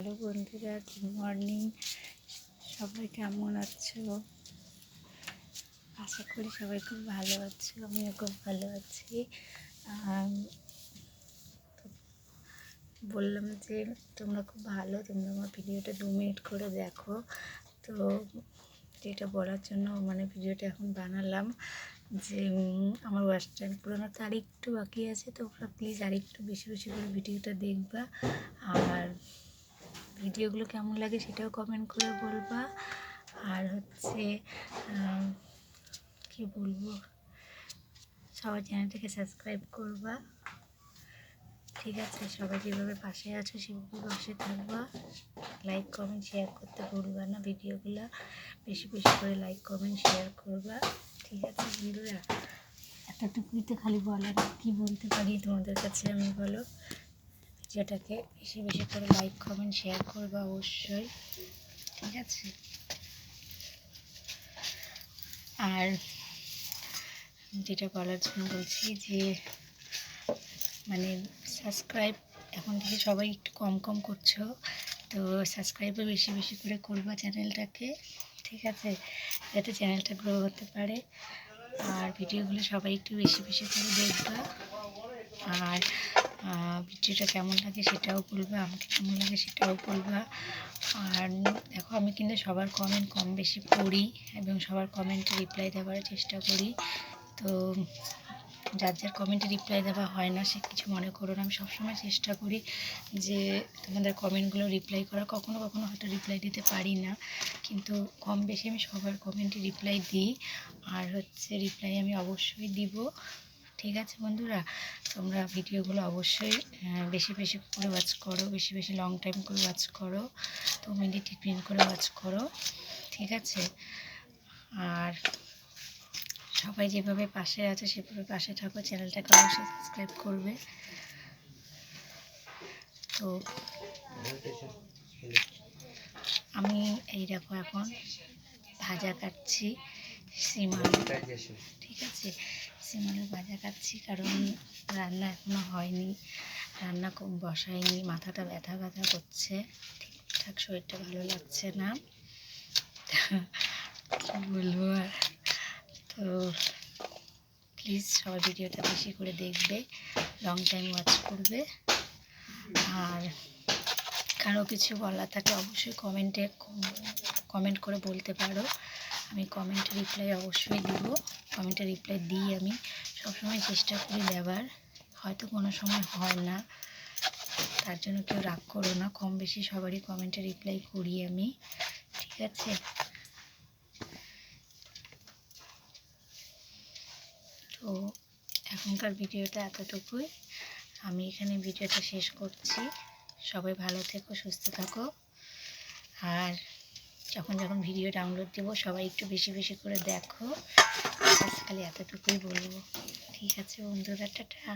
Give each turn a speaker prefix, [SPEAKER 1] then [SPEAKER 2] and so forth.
[SPEAKER 1] Hello বন্ধুরা, good morning. সবাই কেমন আছো? আশা করি সবাই খুব ভালো আছো। আমিও খুব ভালো আছি। বললাম যে তোমরা খুব ভালো, তোমরা আমার ভিডিওটা 2 মিনিট করে দেখো। তো যেটা বলার জন্য ভিডিওটা এখন বানালাম যে আমার ওয়াচ টাইম পুরোনো তো আরেকটু বাকি আছে। তোমরা প্লিজ আরেকটু বেশি বেশি করে ভিডিওটা দেখবা, আর ভিডিওগুলো কেমন লাগে সেটাও কমেন্ট করে বলবা। আর কি বলবো, সবাই চ্যানেলটাকে সাবস্ক্রাইব করবা। ঠিক আছে, সবাই যেভাবে পাশে আছো সেভাবে পাশে থাকবা। লাইক কমেন্ট শেয়ার করতে ভুলবা না। ভিডিওগুলো বেশি বেশি করে লাইক কমেন্ট শেয়ার করবা। ঠিক আছে বন্ধুরা, এতটুকুই তো খালি বলার। কী বলতে পারি তোমাদের কাছে আমি বলো? যেটাকে বেশি বেশি করে লাইক কমেন্ট শেয়ার করবা অবশ্যই। ঠিক আছে, আর যেটা বলার জন্য বলছি যে সাবস্ক্রাইব এখন থেকে সবাই একটু কম কম করছো, তো সাবস্ক্রাইবও বেশি বেশি করে করবা চ্যানেলটাকে। ঠিক আছে, যাতে চ্যানেলটা গ্রো হতে পারে। আর ভিডিওগুলো সবাই একটু বেশি বেশি করে দেখবা। আর ভিডিওটা কেমন লাগে সেটাও বলবা, আমাকে কেমন লাগে সেটাও বলবা। আর দেখো, আমি কিন্তু সবার কমেন্ট কম বেশি পড়ি এবং সবার কমেন্টে রিপ্লাই দেওয়ার চেষ্টা করি। তো যার যার কমেন্টে রিপ্লাই দেওয়া হয় না সে কিছু মনে করো না। আমি সবসময় চেষ্টা করি যে তোমাদের কমেন্টগুলো রিপ্লাই করা। কখনো কখনো হয়তো রিপ্লাই দিতে পারি না, কিন্তু কম বেশি আমি সবার কমেন্টে রিপ্লাই দিই। আর রিপ্লাই আমি অবশ্যই দিব। ঠিক আছে বন্ধুরা, তোমরা ভিডিওগুলো অবশ্যই বেশি বেশি করে ওয়াচ করো, বেশি বেশি লং টাইম করে ওয়াচ করো, 2 মিনিট 1 মিনিট করে ওয়াচ করো। ঠিক আছে, আর সবাই যেভাবে পাশে আছে সেভাবে পাশে থাকো। চ্যানেলটাকে অবশ্যই সাবস্ক্রাইব করবে। তো আমি এই দেখো এখন ভাজা কাটছি সিম আলু। ঠিক আছে, সিম আলু ভাজা কাটছি, কারণ রান্না এখনও হয়নি, রান্না বসাইনি। মাথাটা ব্যথা ব্যথা করছে, ঠিকঠাক শরীরটা ভালো লাগছে না, কী বলবো আর। তো প্লিজ সবাই ভিডিওটা বেশি করে দেখবে, লং টাইম ওয়াচ করবে। আর কারো কিছু বলার থাকলে অবশ্যই কমেন্ট করে বলতে পারো। আমি কমেন্টে রিপ্লাই অবশ্যই দিব। কমেন্টে রিপ্লাই দিই, আমি সবসময় চেষ্টা করি দেওয়ার। হয়তো কোনো সময় হয় না, তার জন্য কেউ রাগ করো না। কম বেশি সবারই কমেন্টে রিপ্লাই করি আমি। ঠিক আছে, তো এখনকার ভিডিওটা এতটুকুই। আমি এখানে ভিডিওটা শেষ করছি। সবাই ভালো থেকো, সুস্থ থাকো। আর যখন যখন ভিডিও ডাউনলোড দেবো সবাই একটু বেশি বেশি করে দেখো। খালি এতটুকুই বলবো। ঠিক আছে বন্ধুরা, টাটা।